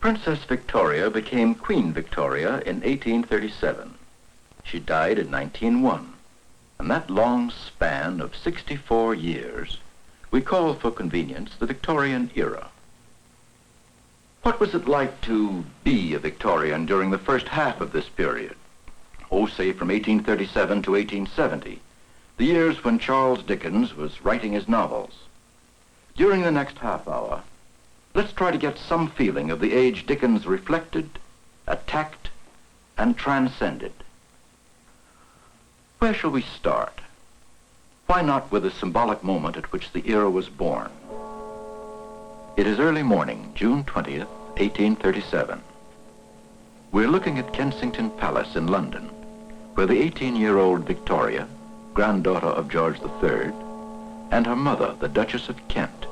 Princess Victoria became Queen Victoria in 1837. She died in 1901, and that long span of 64 years we call for convenience the Victorian era. What was it like to be a Victorian during the first half of this period? Oh, say from 1837 to 1870, the years when Charles Dickens was writing his novels. During the next half hour, let's try to get some feeling of the age Dickens reflected, attacked, and transcended. Where shall we start? Why not with the symbolic moment at which the era was born? It is early morning, June 20th, 1837. We're looking at Kensington Palace in London, where the 18-year-old Victoria, granddaughter of George III, and her mother, the Duchess of Kent,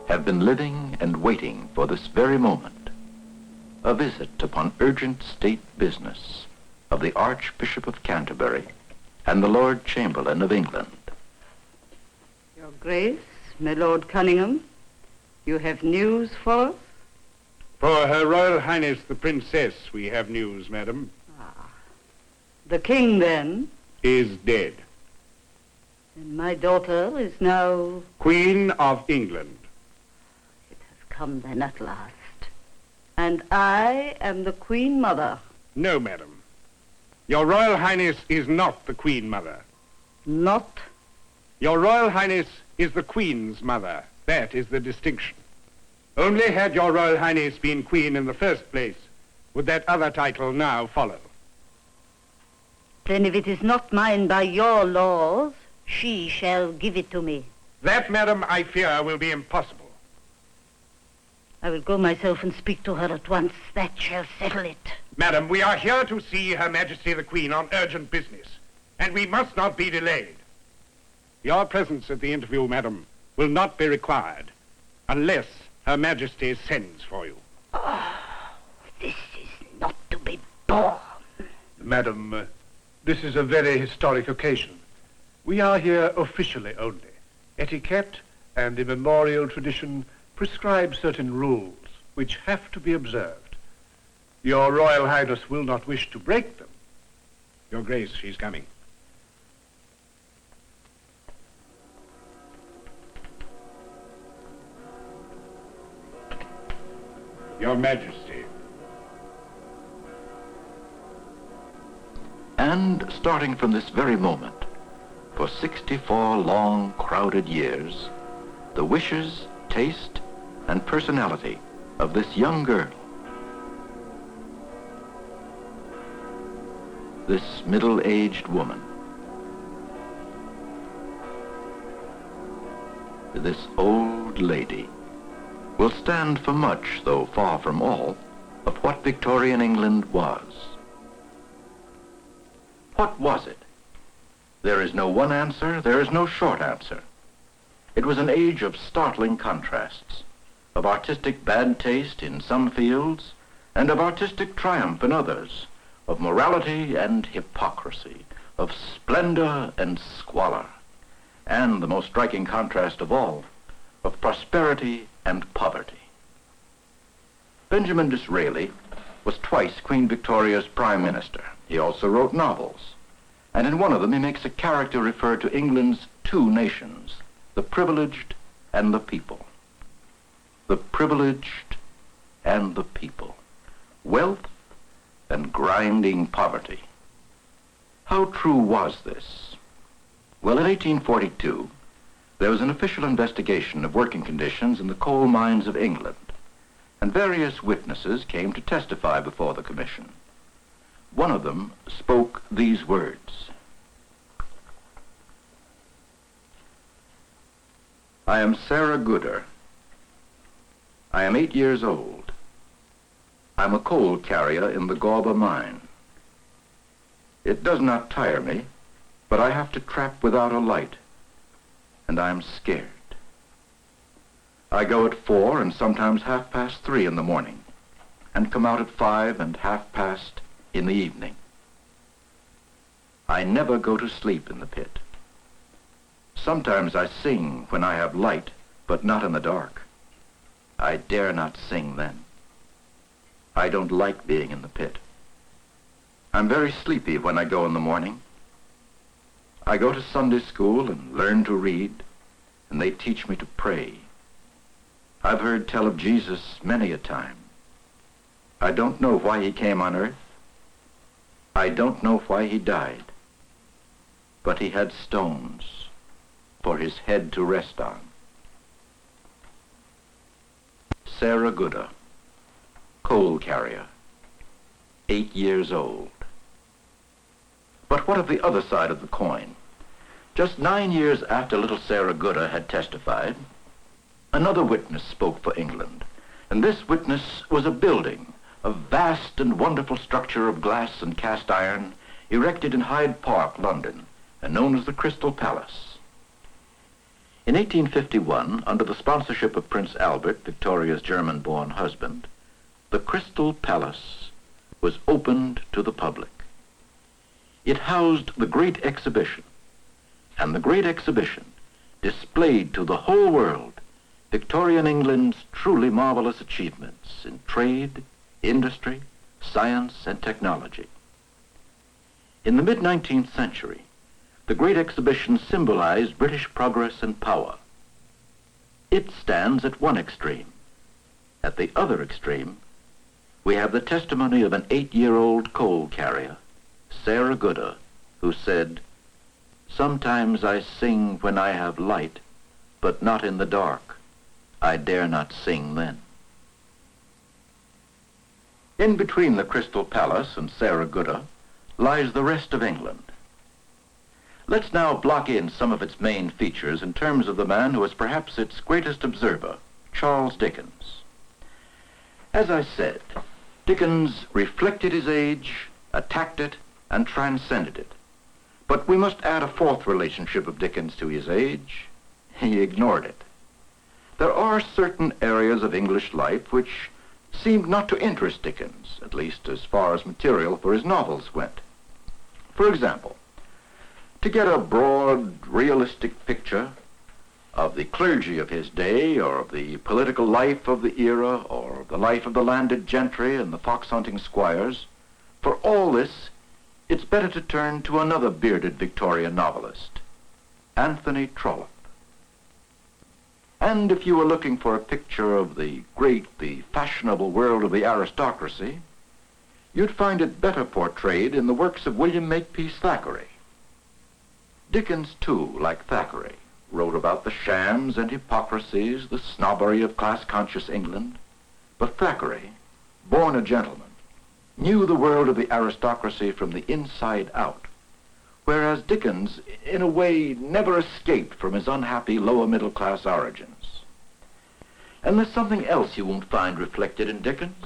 have been living and waiting for this very moment. A visit upon urgent state business of the Archbishop of Canterbury and the Lord Chamberlain of England. Your Grace, my Lord Cunningham, you have news for us? For Her Royal Highness the Princess, we have news, madam. The King, then? Is dead. And my daughter is now... Queen of England. It has come then at last. And I am the Queen Mother. No, madam. Your Royal Highness is not the Queen Mother. Not? Your Royal Highness is the Queen's mother. That is the distinction. Only had your Royal Highness been Queen in the first place, would that other title now follow. Then if it is not mine by your laws, she shall give it to me. That, madam, I fear will be impossible. I will go myself and speak to her at once. That shall settle it. Madam, we are here to see Her Majesty the Queen on urgent business, and we must not be delayed. Your presence at the interview, madam, will not be required unless Her Majesty sends for you. Oh, this is not to be borne. Madam, this is a very historic occasion. We are here officially only. Etiquette and immemorial tradition prescribe certain rules which have to be observed. Your Royal Highness will not wish to break them. Your Grace, she's coming. Your Majesty. And starting from this very moment, for 64 long, crowded years, the wishes, taste, and personality of this young girl, this middle-aged woman, this old lady, will stand for much, though far from all, of what Victorian England was. What was it? There is no one answer, there is no short answer. It was an age of startling contrasts, of artistic bad taste in some fields, and of artistic triumph in others, of morality and hypocrisy, of splendor and squalor, and the most striking contrast of all, of prosperity and poverty. Benjamin Disraeli was twice Queen Victoria's Prime Minister. He also wrote novels, and in one of them he makes a character refer to England's two nations, the privileged and the people. The privileged and the people. Wealth and grinding poverty. How true was this? Well, in 1842, there was an official investigation of working conditions in the coal mines of England, and various witnesses came to testify before the commission. One of them spoke these words: I am Sarah Gooder. I am 8 years old. I'm a coal carrier in the Gorba mine. It does not tire me, but I have to trap without a light, and I'm scared. I go at 4 and sometimes 3:30 in the morning, and come out at 5 and 5:30 in the evening. I never go to sleep in the pit. Sometimes I sing when I have light, but not in the dark. I dare not sing then. I don't like being in the pit. I'm very sleepy when I go in the morning. I go to Sunday school and learn to read, and they teach me to pray. I've heard tell of Jesus many a time. I don't know why he came on earth. I don't know why he died. But he had stones for his head to rest on. Sarah Gooda, coal carrier, 8 years old. But what of the other side of the coin? Just 9 years after little Sarah Gooda had testified, another witness spoke for England, and this witness was a building, a vast and wonderful structure of glass and cast iron, erected in Hyde Park, London, and known as the Crystal Palace. In 1851, under the sponsorship of Prince Albert, Victoria's German-born husband, the Crystal Palace was opened to the public. It housed the Great Exhibition, and the Great Exhibition displayed to the whole world Victorian England's truly marvelous achievements in trade, industry, science, and technology. In the mid-19th century, the Great Exhibition symbolized British progress and power. It stands at one extreme. At the other extreme, we have the testimony of an 8-year-old coal carrier, Sarah Gooda, who said, "Sometimes I sing when I have light, but not in the dark. I dare not sing then." In between the Crystal Palace and Sarah Gooda lies the rest of England. Let's now block in some of its main features in terms of the man who was perhaps its greatest observer, Charles Dickens. As I said, Dickens reflected his age, attacked it, and transcended it. But we must add a fourth relationship of Dickens to his age. He ignored it. There are certain areas of English life which seemed not to interest Dickens, at least as far as material for his novels went. For example, to get a broad, realistic picture of the clergy of his day, or of the political life of the era, or the life of the landed gentry and the fox-hunting squires, for all this, it's better to turn to another bearded Victorian novelist, Anthony Trollope. And if you were looking for a picture of the great, the fashionable world of the aristocracy, you'd find it better portrayed in the works of William Makepeace Thackeray. Dickens, too, like Thackeray, wrote about the shams and hypocrisies, the snobbery of class-conscious England. But Thackeray, born a gentleman, knew the world of the aristocracy from the inside out, whereas Dickens, in a way, never escaped from his unhappy lower middle-class origins. And there's something else you won't find reflected in Dickens.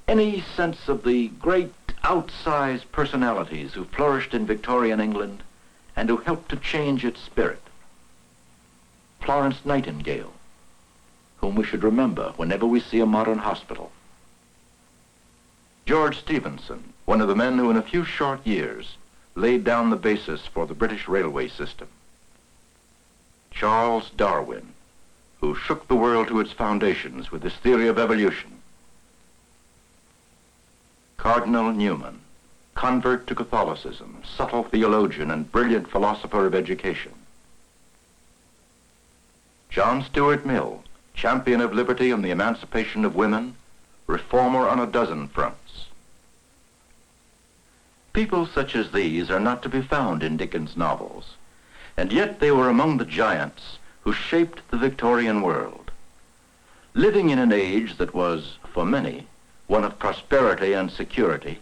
Any sense of the great outsized personalities who flourished in Victorian England and who helped to change its spirit. Florence Nightingale, whom we should remember whenever we see a modern hospital. George Stephenson, one of the men who in a few short years laid down the basis for the British railway system. Charles Darwin, who shook the world to its foundations with his theory of evolution. Cardinal Newman, convert to Catholicism, subtle theologian and brilliant philosopher of education. John Stuart Mill, champion of liberty and the emancipation of women, reformer on a dozen fronts. People such as these are not to be found in Dickens' novels, and yet they were among the giants who shaped the Victorian world. Living in an age that was, for many, one of prosperity and security,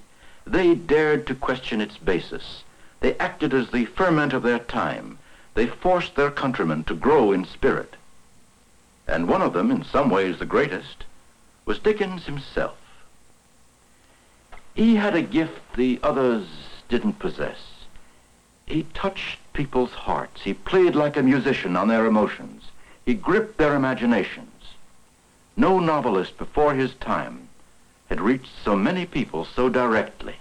they dared to question its basis. They acted as the ferment of their time. They forced their countrymen to grow in spirit. And one of them, in some ways the greatest, was Dickens himself. He had a gift the others didn't possess. He touched people's hearts. He played like a musician on their emotions. He gripped their imaginations. No novelist before his time had reached so many people so directly.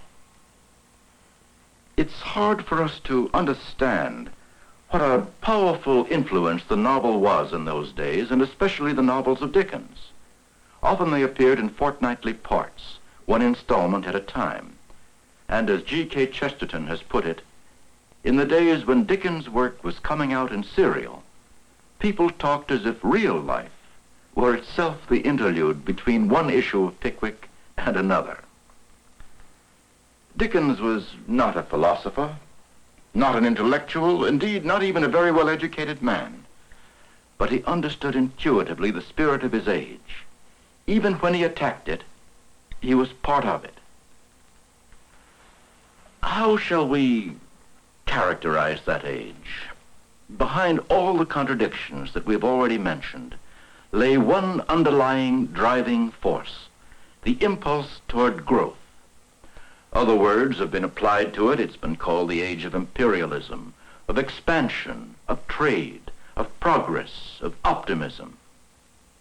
It's hard for us to understand what a powerful influence the novel was in those days, and especially the novels of Dickens. Often they appeared in fortnightly parts, one installment at a time. And as G.K. Chesterton has put it, in the days when Dickens' work was coming out in serial, people talked as if real life were itself the interlude between one issue of Pickwick and another. Dickens was not a philosopher, not an intellectual, indeed not even a very well-educated man, but he understood intuitively the spirit of his age. Even when he attacked it, he was part of it. How shall we characterize that age? Behind all the contradictions that we've already mentioned lay one underlying driving force, the impulse toward growth. Other words have been applied to it. It's been called the age of imperialism, of expansion, of trade, of progress, of optimism.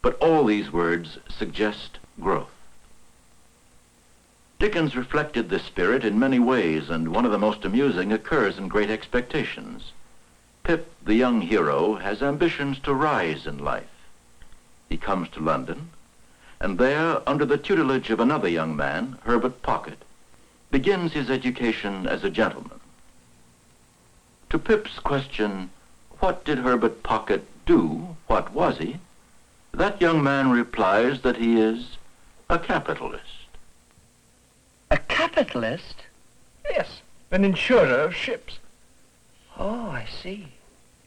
But all these words suggest growth. Dickens reflected this spirit in many ways, and one of the most amusing occurs in Great Expectations. Pip, the young hero, has ambitions to rise in life. He comes to London, and there, under the tutelage of another young man, Herbert Pocket, begins his education as a gentleman. To Pip's question, what did Herbert Pocket do? What was he? That young man replies that he is a capitalist. A capitalist? Yes, an insurer of ships. Oh, I see.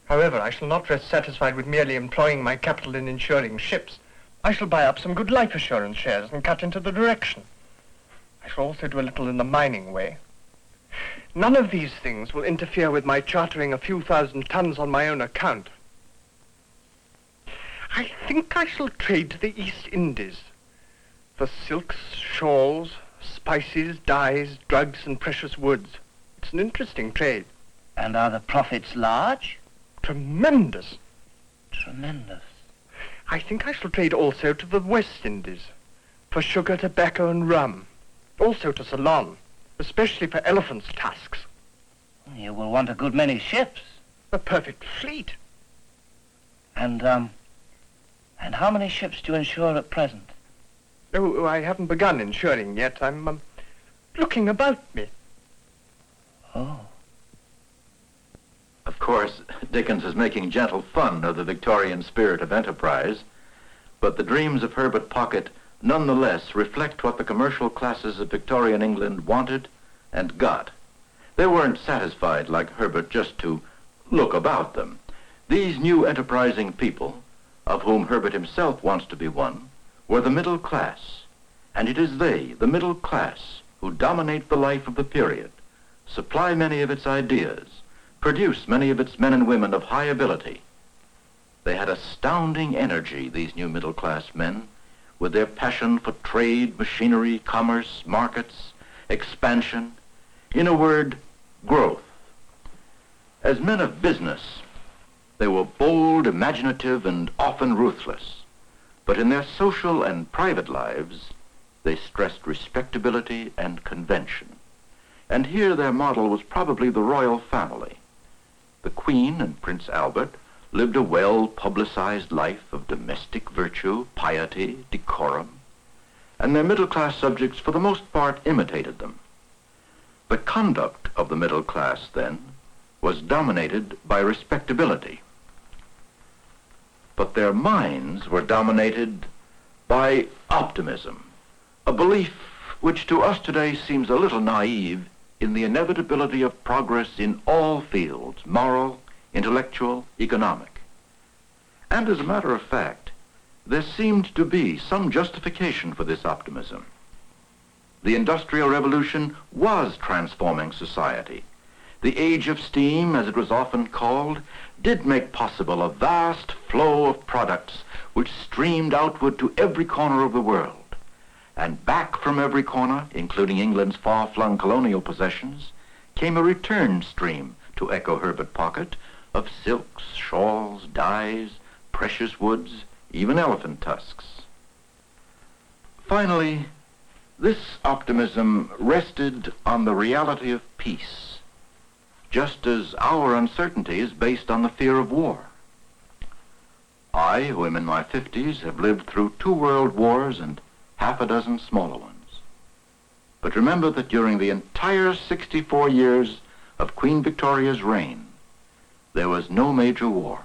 However, I shall not rest satisfied with merely employing my capital in insuring ships. I shall buy up some good life assurance shares and cut into the direction. I shall also do a little in the mining way. None of these things will interfere with my chartering a few thousand tons on my own account. I think I shall trade to the East Indies for silks, shawls, spices, dyes, drugs, and precious woods. It's an interesting trade. And are the profits large? Tremendous. Tremendous. I think I shall trade also to the West Indies for sugar, tobacco, and rum. Also to Ceylon, especially for elephants' tusks. You will want a good many ships. A perfect fleet. And how many ships do you insure at present? Oh, I haven't begun insuring yet. I'm looking about me. Oh. Of course, Dickens is making gentle fun of the Victorian spirit of enterprise, but the dreams of Herbert Pocket nonetheless reflect what the commercial classes of Victorian England wanted and got. They weren't satisfied, like Herbert, just to look about them. These new enterprising people, of whom Herbert himself wants to be one, were the middle class, and it is they, the middle class, who dominate the life of the period, supply many of its ideas, produce many of its men and women of high ability. They had astounding energy, these new middle-class men, with their passion for trade, machinery, commerce, markets, expansion, in a word, growth. As men of business, they were bold, imaginative, and often ruthless. But in their social and private lives, they stressed respectability and convention. And here their model was probably the royal family. The Queen and Prince Albert lived a well-publicized life of domestic virtue, piety, decorum, and their middle-class subjects for the most part imitated them. The conduct of the middle class, then, was dominated by respectability. But their minds were dominated by optimism, a belief which to us today seems a little naive in the inevitability of progress in all fields, moral, intellectual, economic. And as a matter of fact, there seemed to be some justification for this optimism. The Industrial Revolution was transforming society. The Age of Steam, as it was often called, did make possible a vast flow of products which streamed outward to every corner of the world. And back from every corner, including England's far-flung colonial possessions, came a return stream, to echo Herbert Pocket, of silks, shawls, dyes, precious woods, even elephant tusks. Finally, this optimism rested on the reality of peace, just as our uncertainty is based on the fear of war. I, who am in my 50s, have lived through 2 world wars and half a dozen smaller ones. But remember that during the entire 64 years of Queen Victoria's reign, there was no major war.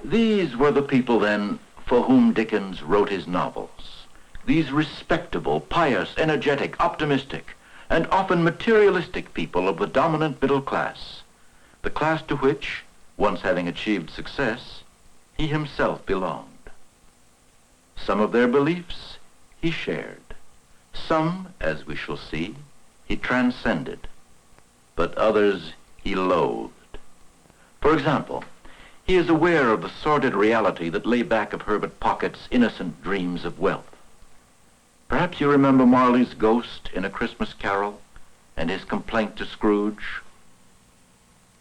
These were the people, then, for whom Dickens wrote his novels. These respectable, pious, energetic, optimistic, and often materialistic people of the dominant middle class, the class to which, once having achieved success, he himself belonged. Some of their beliefs he shared. Some, as we shall see, he transcended, but others he loathed. For example, he is aware of the sordid reality that lay back of Herbert Pocket's innocent dreams of wealth. Perhaps you remember Marley's ghost in A Christmas Carol and his complaint to Scrooge.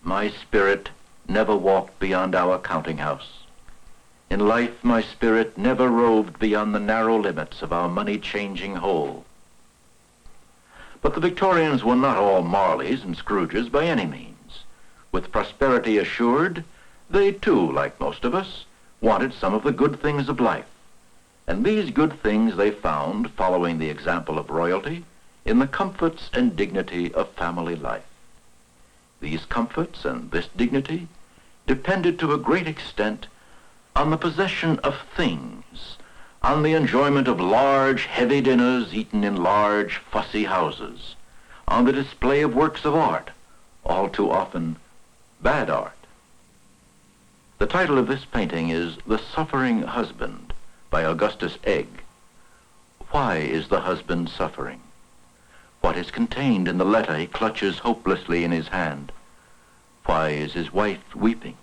My spirit never walked beyond our counting house. In life, my spirit never roved beyond the narrow limits of our money-changing hole. But the Victorians were not all Marleys and Scrooges by any means. With prosperity assured, they too, like most of us, wanted some of the good things of life. And these good things they found, following the example of royalty, in the comforts and dignity of family life. These comforts and this dignity depended to a great extent on the possession of things, on the enjoyment of large, heavy dinners eaten in large, fussy houses, on the display of works of art, all too often bad art. The title of this painting is The Suffering Husband by Augustus Egg. Why is the husband suffering? What is contained in the letter he clutches hopelessly in his hand? Why is his wife weeping?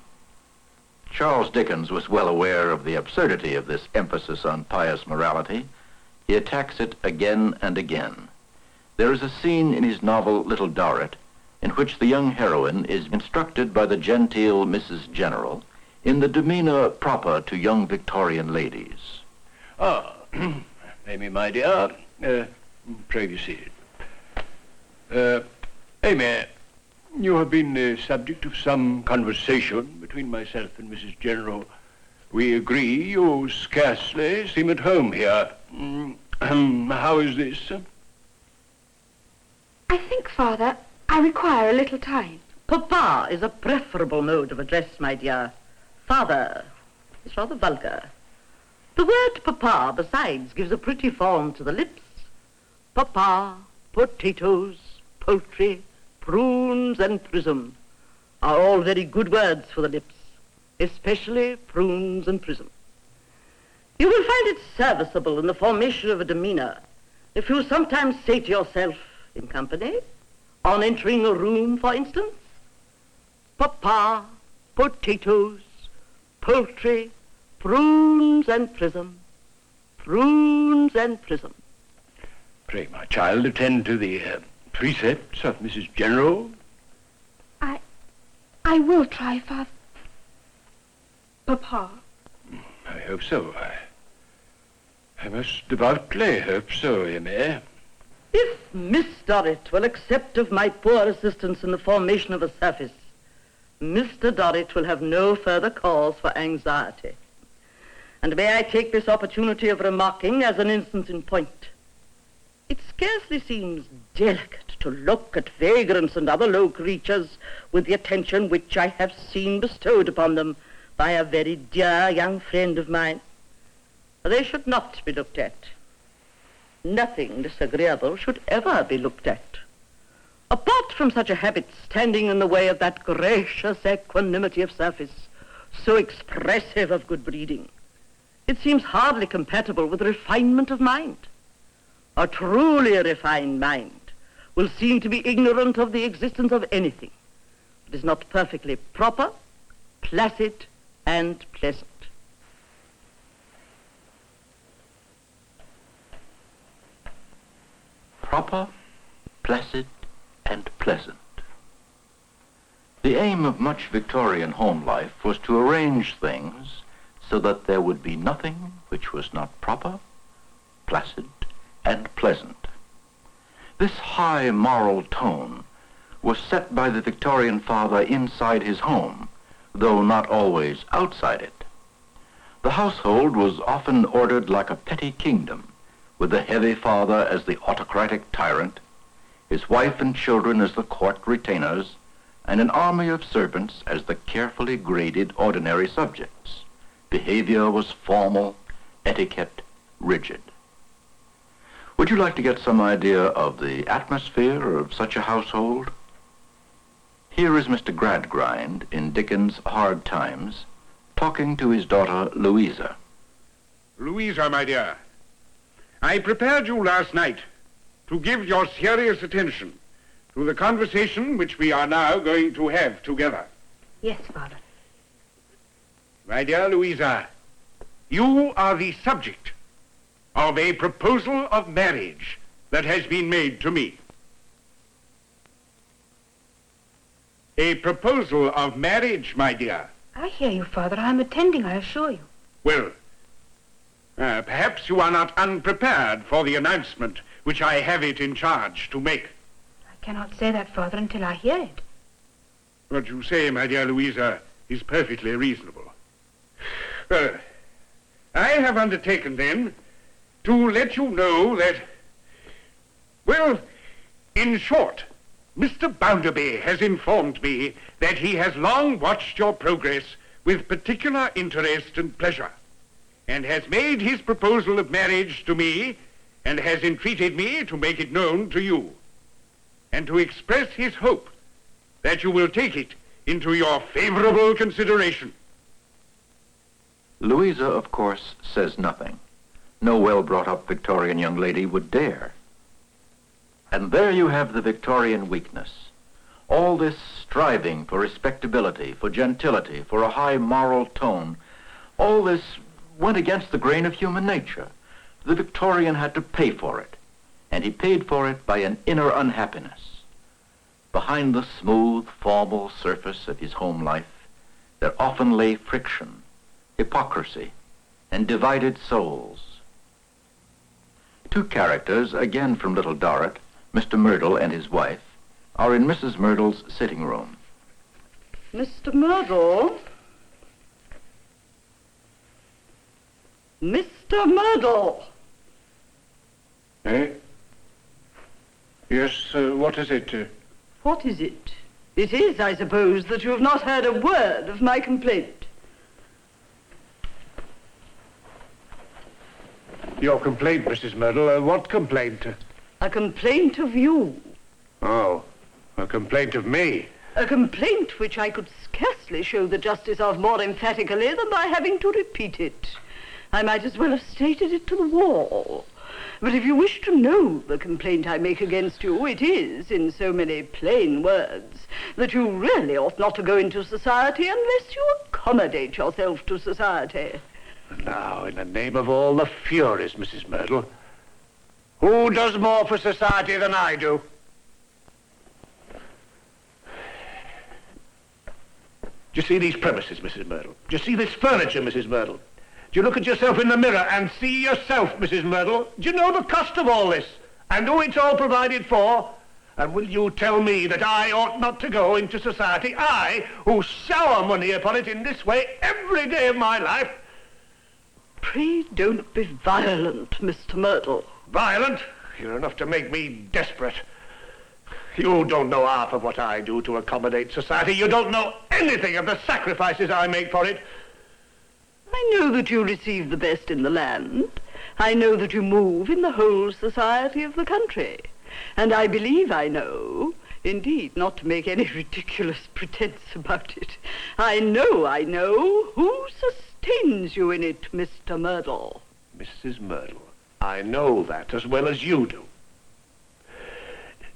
Charles Dickens was well aware of the absurdity of this emphasis on pious morality. He attacks it again and again. There is a scene in his novel Little Dorrit in which the young heroine is instructed by the genteel Mrs. General in the demeanor proper to young Victorian ladies. Ah, Amy, my dear, pray be seated. Amy, you have been the subject of some conversation between myself and Mrs. General. We agree you scarcely seem at home here. How is this? I think, Father, I require a little time. Papa is a preferable mode of address, my dear. Father is rather vulgar. The word papa, besides, gives a pretty form to the lips. Papa, potatoes, poultry, prunes and prism are all very good words for the lips, especially prunes and prism. You will find it serviceable in the formation of a demeanor if you sometimes say to yourself in company, on entering a room, for instance, papa, potatoes, poultry, prunes and prism, prunes and prism. Pray, my child, attend to the precepts of Mrs. General. I will try, Father. Papa. I hope so. I most devoutly hope so, Amy. If Miss Dorrit will accept of my poor assistance in the formation of a surface, Mr. Dorrit will have no further cause for anxiety. And may I take this opportunity of remarking as an instance in point, it scarcely seems delicate to look at vagrants and other low creatures with the attention which I have seen bestowed upon them by a very dear young friend of mine. They should not be looked at. Nothing disagreeable should ever be looked at. Apart from such a habit standing in the way of that gracious equanimity of surface, so expressive of good breeding, it seems hardly compatible with refinement of mind. A truly refined mind will seem to be ignorant of the existence of anything that is not perfectly proper, placid, and pleasant. Proper, placid, and pleasant. The aim of much Victorian home life was to arrange things so that there would be nothing which was not proper, placid, and pleasant. This high moral tone was set by the Victorian father inside his home, though not always outside it. The household was often ordered like a petty kingdom, with the heavy father as the autocratic tyrant, his wife and children as the court retainers, and an army of servants as the carefully graded ordinary subjects. Behavior was formal, etiquette rigid. Would you like to get some idea of the atmosphere of such a household? Here is Mr. Gradgrind in Dickens' Hard Times, talking to his daughter Louisa. Louisa, my dear, I prepared you last night to give your serious attention to the conversation which we are now going to have together. Yes, Father. My dear Louisa, you are the subject of a proposal of marriage that has been made to me. A proposal of marriage, my dear. I hear you, Father. I am attending, I assure you. Well, perhaps you are not unprepared for the announcement which I have it in charge to make. I cannot say that, Father, until I hear it. What you say, my dear Louisa, is perfectly reasonable. Well, I have undertaken then to let you know that, well, in short, Mr. Bounderby has informed me that he has long watched your progress with particular interest and pleasure, and has made his proposal of marriage to me, and has entreated me to make it known to you, and to express his hope that you will take it into your favorable consideration. Louisa, of course, says nothing. No well-brought-up Victorian young lady would dare. And there you have the Victorian weakness. All this striving for respectability, for gentility, for a high moral tone, all this went against the grain of human nature. The Victorian had to pay for it, and he paid for it by an inner unhappiness. Behind the smooth, formal surface of his home life, there often lay friction, hypocrisy, and divided souls. Two characters, again from Little Dorrit, Mr. Merdle and his wife, are in Mrs. Merdle's sitting room. Mr. Merdle? Mr. Merdle! Eh? Yes, what is it? What is it? It is, I suppose, that you have not heard a word of my complaint. Your complaint, Mrs. Merdle. What complaint? A complaint of you. Oh, a complaint of me. A complaint which I could scarcely show the justice of more emphatically than by having to repeat it. I might as well have stated it to the wall. But if you wish to know the complaint I make against you, it is, in so many plain words, that you really ought not to go into society unless you accommodate yourself to society. Now, in the name of all the furies, Mrs. Merdle, who does more for society than I do? Do you see these premises, Mrs. Merdle? Do you see this furniture, Mrs. Merdle? Do you look at yourself in the mirror and see yourself, Mrs. Merdle? Do you know the cost of all this? And who it's all provided for? And will you tell me that I ought not to go into society? I, who shower money upon it in this way every day of my life? Pray don't be violent, Mr. Merdle. Violent? You're enough to make me desperate. You don't know half of what I do to accommodate society. You don't know anything of the sacrifices I make for it. I know that you receive the best in the land. I know that you move in the whole society of the country. And I believe I know, indeed, not to make any ridiculous pretense about it, I know who sustains you in it, Mr. Merdle. Mrs. Merdle, I know that as well as you do.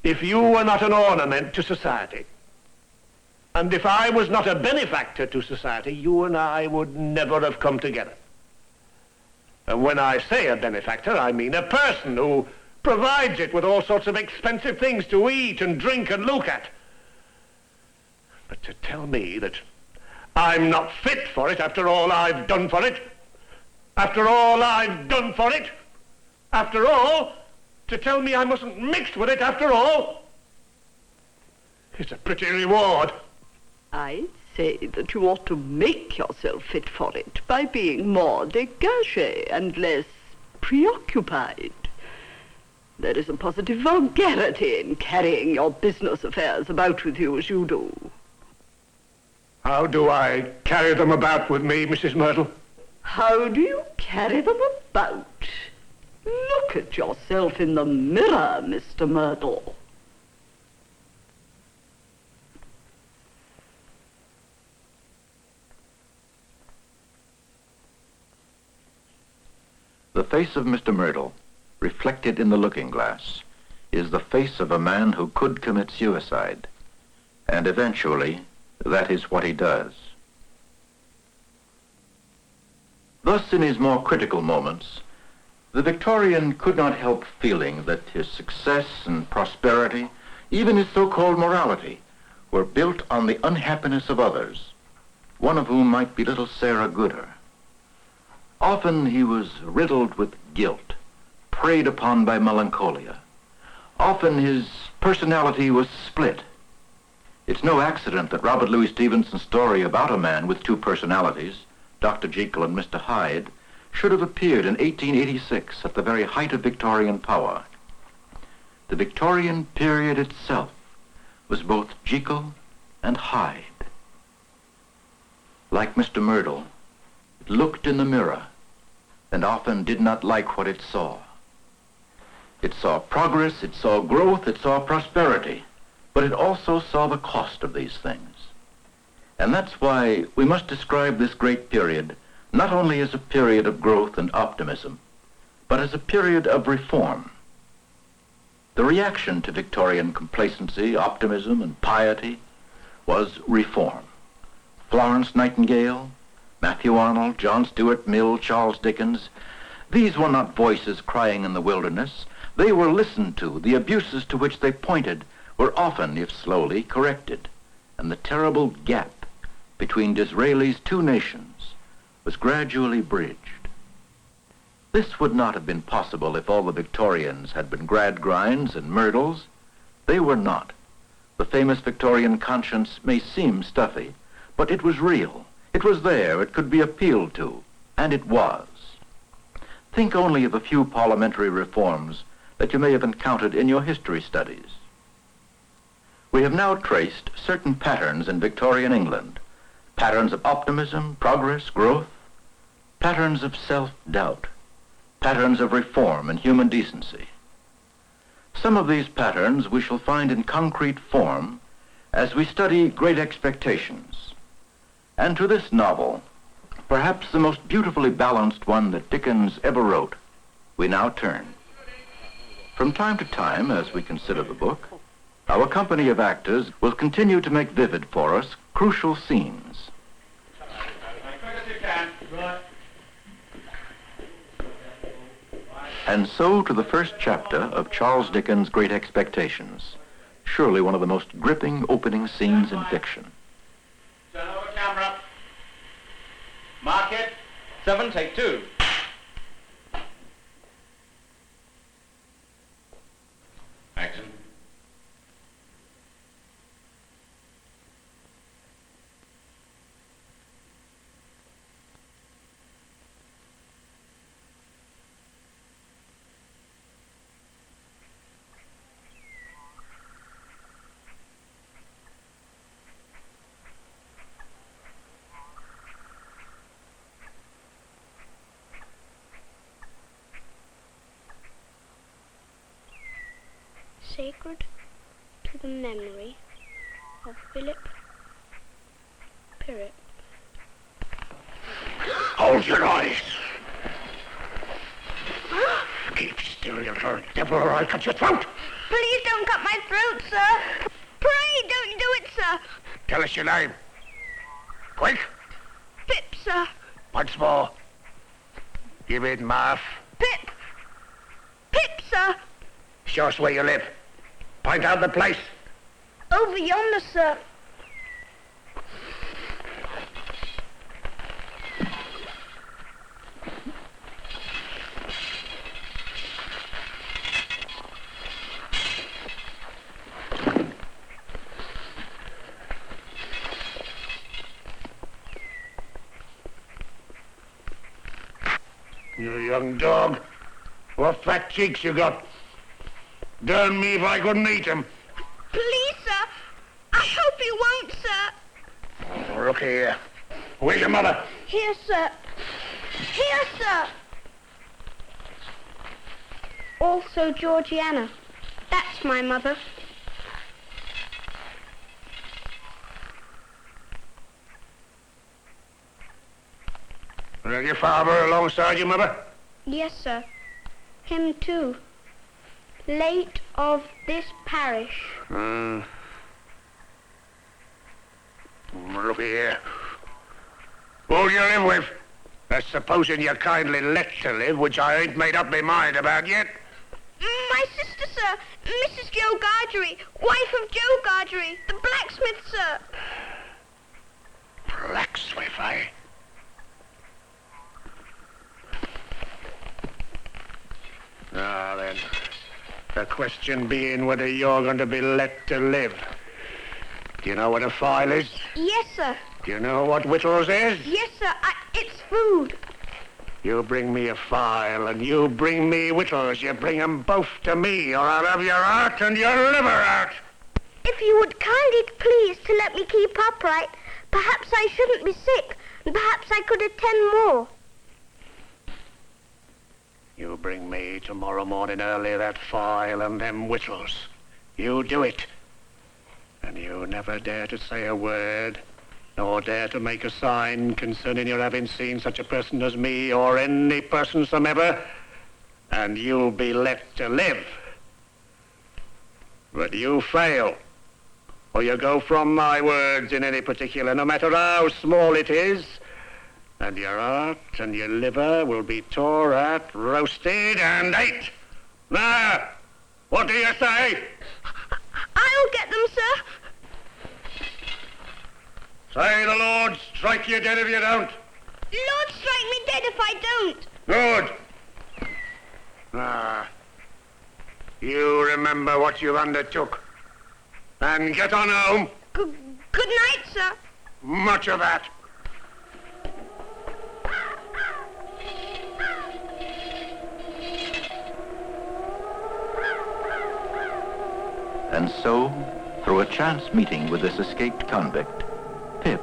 If you were not an ornament to society, and if I was not a benefactor to society, you and I would never have come together. And when I say a benefactor, I mean a person who provides it with all sorts of expensive things to eat and drink and look at. But to tell me that I'm not fit for it after all I've done for it, after all I've done for it, after all, to tell me I mustn't mix with it after all, it's a pretty reward. I say that you ought to make yourself fit for it by being more dégagé and less preoccupied. There is a positive vulgarity in carrying your business affairs about with you as you do. How do I carry them about with me, Mrs. Myrtle? How do you carry them about? Look at yourself in the mirror, Mr. Myrtle. The face of Mr. Myrtle, reflected in the looking-glass, is the face of a man who could commit suicide. And eventually, that is what he does. Thus, in his more critical moments, the Victorian could not help feeling that his success and prosperity, even his so-called morality, were built on the unhappiness of others, one of whom might be little Sarah Gooder. Often he was riddled with guilt, preyed upon by melancholia. Often his personality was split. It's no accident that Robert Louis Stevenson's story about a man with two personalities, Dr. Jekyll and Mr. Hyde, should have appeared in 1886 at the very height of Victorian power. The Victorian period itself was both Jekyll and Hyde. Like Mr. Myrtle, it looked in the mirror and often did not like what it saw. It saw progress, it saw growth, it saw prosperity, but it also saw the cost of these things. And that's why we must describe this great period not only as a period of growth and optimism, but as a period of reform. The reaction to Victorian complacency, optimism, and piety was reform. Florence Nightingale, Matthew Arnold, John Stuart Mill, Charles Dickens, these were not voices crying in the wilderness. They were listened to. The abuses to which they pointed were often, if slowly, corrected. And the terrible gap between Disraeli's two nations was gradually bridged. This would not have been possible if all the Victorians had been Gradgrinds and Myrtles. They were not. The famous Victorian conscience may seem stuffy, but it was real. It was there, it could be appealed to, and it was. Think only of a few parliamentary reforms that you may have encountered in your history studies. We have now traced certain patterns in Victorian England, patterns of optimism, progress, growth, patterns of self-doubt, patterns of reform and human decency. Some of these patterns we shall find in concrete form as we study Great Expectations. And to this novel, perhaps the most beautifully balanced one that Dickens ever wrote, we now turn. From time to time, as we consider the book, our company of actors will continue to make vivid for us crucial scenes. And so to the first chapter of Charles Dickens' Great Expectations, surely one of the most gripping opening scenes in fiction. Turn over camera. Mark it. 7, take 2. Action. Sacred to the memory of Philip Pirrett. Hold your noise. Keep still, you little devil, or I'll cut your throat. Please don't cut my throat, sir. Pray don't do it, sir. Tell us your name. Quick. Pip, sir. Once more. Give it, Marv. Pip. Pip, sir. Show us where you live. Point out the place. Over yonder, sir. You young dog. What fat cheeks you got. Darn me if I couldn't eat him. Please, sir. I hope you won't, sir. Oh, look here. Where's your mother? Here, sir. Here, sir. Also Georgiana. That's my mother. Well, your father alongside your mother? Yes, sir. Him too. Late of this parish. Look here. Who'll you live with? That's supposing you kindly let to live, which I ain't made up my mind about yet. My sister, sir. Mrs. Joe Gargery. Wife of Joe Gargery. The blacksmith, sir. Blacksmith, eh? Now then, the question being whether you're going to be let to live. Do you know what a file is? Yes, sir. Do you know what whittles is? Yes, sir. It's food. You bring me a file and you bring me whittles. You bring 'em both to me or I'll have your heart and your liver out. If you would kindly please to let me keep upright, perhaps I shouldn't be sick, and perhaps I could attend more. You bring me tomorrow morning early that file and them whittles. You do it. And you never dare to say a word, nor dare to make a sign concerning your having seen such a person as me or any person somever, and you'll be let to live. But you fail, or you go from my words in any particular, no matter how small it is, and your heart and your liver will be tore at, roasted, and ate. Now, what do you say? I'll get them, sir. Say the Lord strike you dead if you don't. Lord, strike me dead if I don't. Good. Ah, you remember what you undertook. And get on home. Good night, sir. Much of that. And so, through a chance meeting with this escaped convict, Pip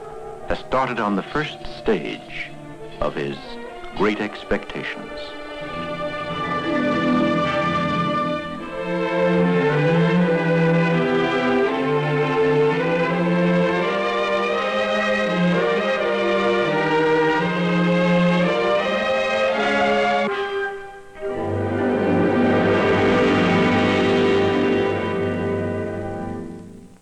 has started on the first stage of his great expectations.